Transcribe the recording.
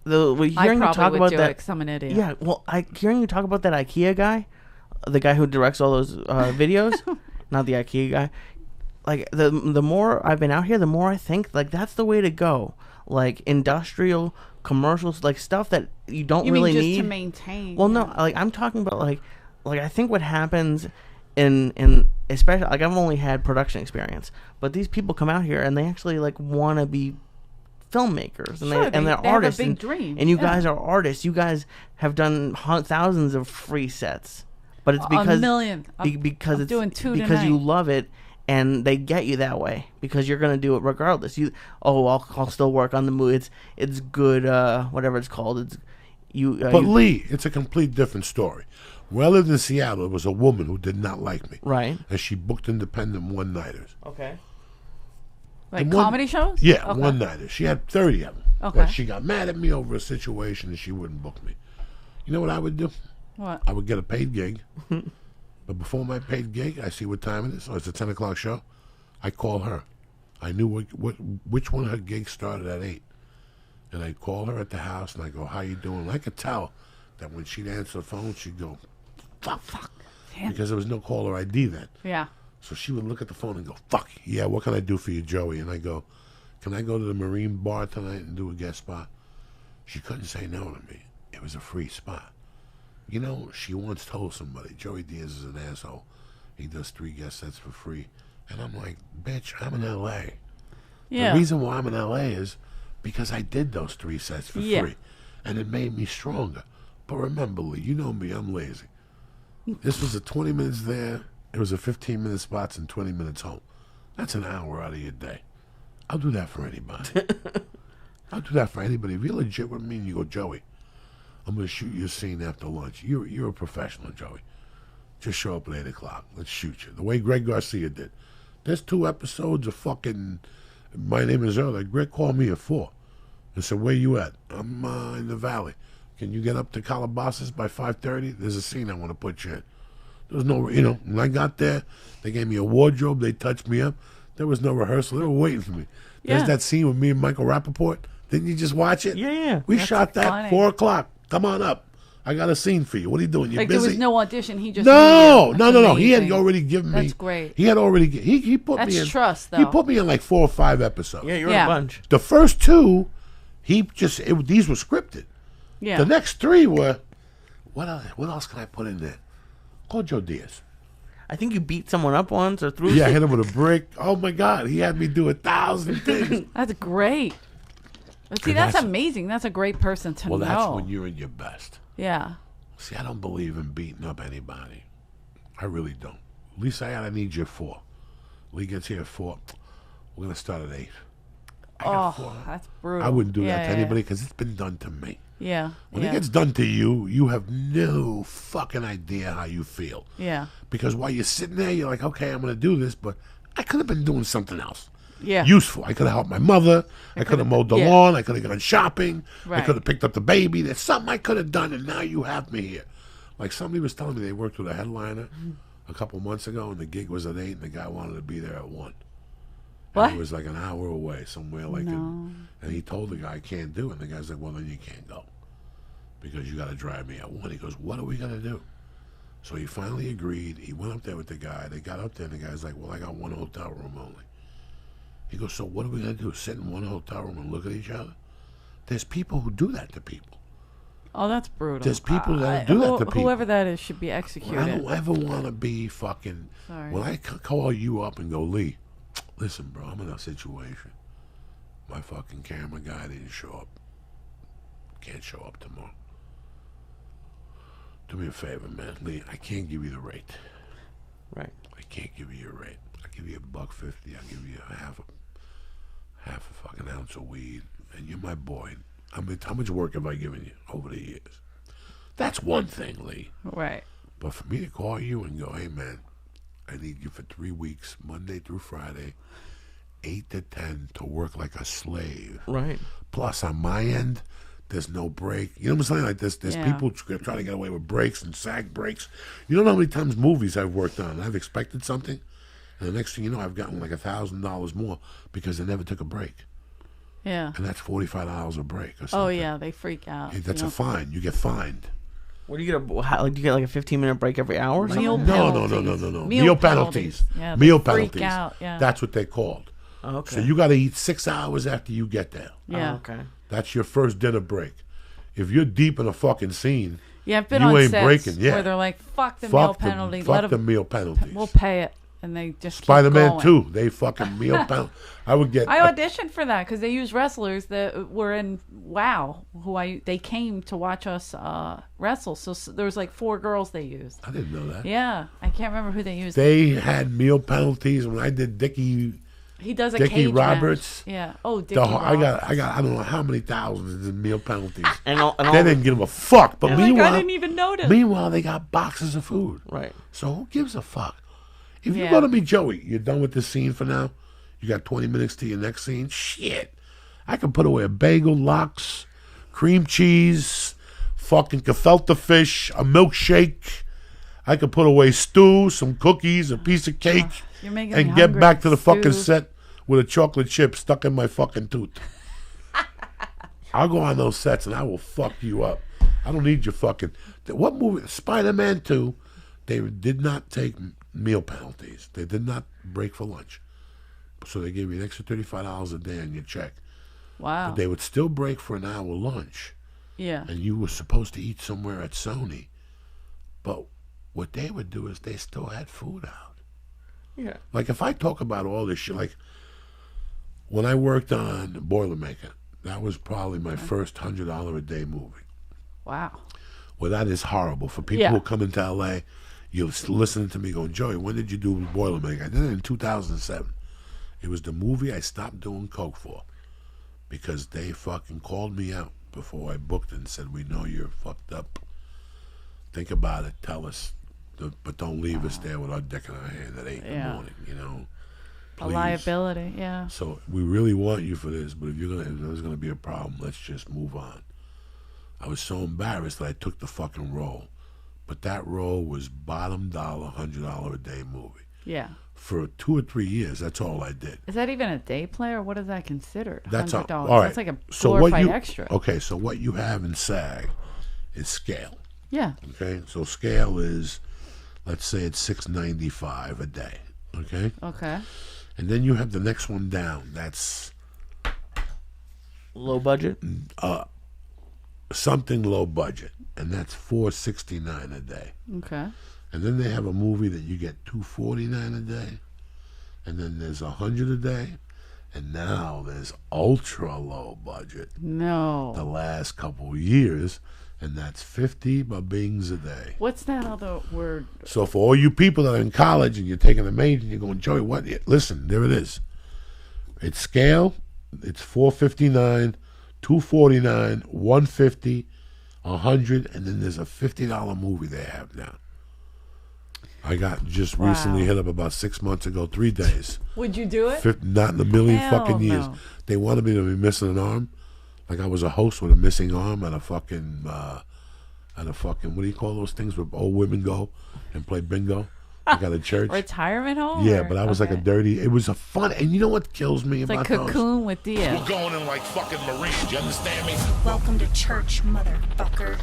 hearing you talk about that, 'cause I'm an idiot. Yeah, well, hearing you talk about that IKEA guy, the guy who directs all those videos, not the IKEA guy. Like the more I've been out here, the more I think like that's the way to go. Like industrial, commercials, like stuff that you don't really mean just need to maintain. Well, no, like I'm talking about like I think what happens in especially like I've only had production experience, but these people come out here and they actually like want to be filmmakers and Sure, they're they artists have a big dream. and you guys are artists. You guys have done thousands of free sets, but it's because a million. because I'm it's doing 2 because you tonight. love it. And they get you that way because you're gonna do it regardless. I'll still work on the movie. It's good. Whatever it's called. It's you. But Lee, it's a complete different story. Where I lived in Seattle, there was a woman who did not like me. Right. And she booked independent one-nighters. Okay. Like comedy shows? Yeah, Okay. one-nighters. She had 30 of them. Okay. But she got mad at me over a situation and she wouldn't book me. You know what I would do? What? I would get a paid gig. But before my paid gig, I see what time it is. Oh, it's a 10 o'clock show. I call her. I knew which one of her gigs started at 8. And I'd call her at the house and I go, how you doing? And I could tell that when she'd answer the phone, she'd go, fuck. Damn. Because there was no caller ID then. Yeah. So she would look at the phone and go, fuck. Yeah, what can I do for you, Joey? And I go, can I go to the Marine Bar tonight and do a guest spot? She couldn't say no to me. It was a free spot. You know, she once told somebody, Joey Diaz is an asshole. He does 3 guest sets for free. And I'm like, bitch, I'm in L.A. Yeah. The reason why I'm in L.A. is because I did those 3 sets for Yeah. free. And it made me stronger. But remember, Lee, you know me, I'm lazy. This was a 20 minutes there. It was a 15-minute spots and 20 minutes home. That's an hour out of your day. I'll do that for anybody. I'll do that for anybody. If you're legit with me and you go, Joey, I'm going to shoot you a scene after lunch. You're a professional, Joey. Just show up at 8 o'clock. Let's shoot you. The way Greg Garcia did. There's 2 episodes of fucking My Name is Earl. Greg called me at 4 and said, where you at? I'm in the valley. Can you get up to Calabasas by 5:30? There's a scene I want to put you in. There was no, when I got there, they gave me a wardrobe. They touched me up. There was no rehearsal. They were waiting for me. There's that scene with me and Michael Rappaport. Didn't you just watch it? Yeah. We shot that funny. 4 o'clock. Come on up. I got a scene for you. What are you doing? You Like busy? there was no audition. He just No. knew you. That's He had amazing. already given me. That's great. He had already. He put That's me in. trust, though. He put me in like 4 or 5 episodes. Yeah, you're in a bunch. The first 2, these were scripted. Yeah. The next 3 were. What else can I put in there? Call Joe Diaz. I think you beat someone up once or threw. Yeah, I hit him with a brick. Oh my God, he had me do 1,000 things. That's great. But see, And that's that's- amazing. That's a great person to Well, know. that's when you're in your best. Yeah. See, I don't believe in beating up anybody. I really don't. Lisa, I need you at 4. Lee gets here at 4. We're going to start at 8. I got 4. That's brutal. I wouldn't do Yeah, that to yeah, anybody because it's been done to me. Yeah. When yeah. it gets done to you, you have no fucking idea how you feel. Yeah. Because while you're sitting there, you're like, okay, I'm going to do this, but I could have been doing something else. Yeah. Useful. I could have helped my mother. I could have mowed the yeah. lawn. I could have gone shopping. I Right. could have picked up the baby. There's something I could have done, and now you have me here. Like somebody was telling me they worked with a headliner a couple months ago, and the gig was at 8, and the guy wanted to be there at 1. What? And it was like an hour away somewhere. Like, and he told the guy, I can't do it. And the guy's like, well, then you can't go because you got to drive me at 1. He goes, what are we going to do? So he finally agreed. He went up there with the guy. They got up there, and the guy's like, well, I got 1 hotel room only. He goes, so what are we going to do? Sit in 1 hotel room and look at each other? There's people who do that to people. Oh, that's brutal. There's people that do that to people. Whoever that is should be executed. I don't ever want to be fucking... Sorry. When I call you up and go, Lee, listen, bro, I'm in a situation. My fucking camera guy didn't show up. Can't show up tomorrow. Do me a favor, man. Lee, I can't give you the rate. Right. I can't give you your rate. I'll give you $1.50. I'll give you half a fucking ounce of weed. And you're my boy. I mean, how much work have I given you over the years? That's one thing, Lee. Right. But for me to call you and go, hey, man, I need you for 3 weeks, Monday through Friday, 8 to 10, to work like a slave. Right. Plus, on my end, there's no break. You know what I'm saying? Like, there's people trying to get away with breaks and SAG breaks. You don't know how many times movies I've worked on. I've expected something, and the next thing you know, I've gotten like $1,000 more because I never took a break. Yeah. and that's $45 a break or something. Oh yeah, they freak out. That's you a know? fine. You get fined. What do you get? Do you get like a 15-minute break every hour or something? Meal No. penalties. Meal penalties. Yeah, Meal they freak penalties. out. Yeah. That's what they called. Oh, okay. So you got to eat 6 hours after you get there. yeah. Oh, okay. That's your first dinner break. If you're deep in a fucking scene, Yeah, I've been you on ain't sets breaking, yeah. where they're like, "Fuck the meal fuck penalty. the, Let fuck the 'em- meal penalties. We'll pay it," and they just Spider-Man keep going. 2, they fucking meal penalty. I would get. I auditioned for that because they used wrestlers that were in WoW. They came to watch us wrestle. So there was like 4 girls they used. I didn't know that. Yeah, I can't remember who they used. They had meal penalties when I did Dickie He does a Dickie cage Roberts. match. Yeah. Oh, Dickie The, Roberts. I got I don't know how many thousands in meal penalties. And all They didn't give them a fuck. But I'm like, meanwhile, I didn't even notice. meanwhile, they got boxes of food. right. So who gives a fuck? If you're Yeah. gonna be Joey, you're done with this scene for now. You got 20 minutes to your next scene. Shit, I can put away a bagel, lox, cream cheese, fucking gefilte fish, a milkshake. I could put away stew, some cookies, a piece of cake, You're making me and get hungry. back to the fucking Stew. set with a chocolate chip stuck in my fucking tooth. I'll go on those sets and I will fuck you up. I don't need your fucking. What movie? Spider-Man 2. They did not take meal penalties. They did not break for lunch. So they gave you an extra $35 a day on your check. Wow. But they would still break for an hour lunch. Yeah. And you were supposed to eat somewhere at Sony. But what they would do is they still had food out. Yeah. Like if I talk about all this shit, like when I worked on Boilermaker, that was probably my first $100 a day movie. Wow. Well, that is horrible. For people Yeah. who come into LA, you're listening to me going, Joey, when did you do Boilermaker? I did it in 2007. It was the movie I stopped doing coke for because they fucking called me out before I booked it and said, we know you're fucked up. Think about it. Tell us. But don't leave us there with our dick in our hand at 8 in the Yeah. morning, you know. A Please. liability. Yeah. So we really want you for this, but if there's gonna be a problem, let's just move on. I was so embarrassed that I took the fucking role, but that role was bottom dollar, $100 a day movie Yeah. for 2 or 3 years. That's all I did. Is that even a day play or what is that considered? That's all. $100. All right. That's like a So what glorified you extra. okay? So what you have in SAG is scale. Yeah. Okay, so scale is, let's say it's $6.95 a day. Okay, Okay. and then you have the next one down. That's Low budget. something low budget, and that's $4.69 a day. Okay. And then they have a movie that you get $2.49 a day, and then there's $100 a day, and now there's ultra low budget. The No. last couple of years, and that's 50 babings a day. What's that other word? So for all you people that are in college and you're taking a major and you're going, Joey, what? Listen, there it is. It's scale. It's $4.59, $2.49, $1.50, $100, and then there's a $50 movie they have now. I got just Wow. recently hit up about 6 months ago, 3 days. Would you do it? Not in a million Hell fucking years. no. They wanted me to be missing an arm. Like I was a host with a missing arm at a fucking, what do you call those things where old women go and play bingo? Like at a church. Retirement home? Yeah, or- but I was like a okay. dirty. It was a fun, and you know what kills me It's about like those? Cocoon with Diaz. We're going in like fucking Marines. You understand me? Welcome to church, motherfucker.